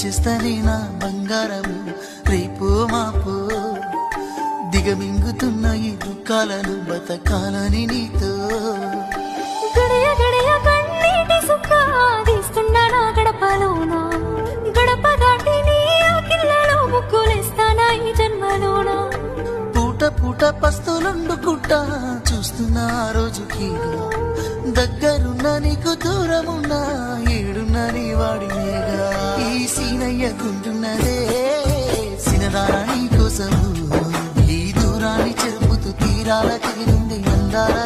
ఇచ్చేస్తానే నా బంగారము రేపో మాపో దిగమింగుతున్న ఈ దుఃఖాలను బతకాలని నీతో గడియ గడియ కన్నీటి సుక్క తీస్తున్నా నా గడపలోన గడప దాటి నీ ఆకిళ్ళలో ముగ్గులేస్తానా ఈ జన్మలోన పూట పూట పస్తులుండుకుంటా చూస్తున్నా ఆ రోజుకి దగ్గరున్న నీకు దూరమున్నా ఏడున్న నీ వాడినేగా ఈ సీనయ్య గుంటున్నదే సినదారా నీ కోసము ఈ దూరాన్ని చెరుపుతూ తీరాల తిరిగింది అందాల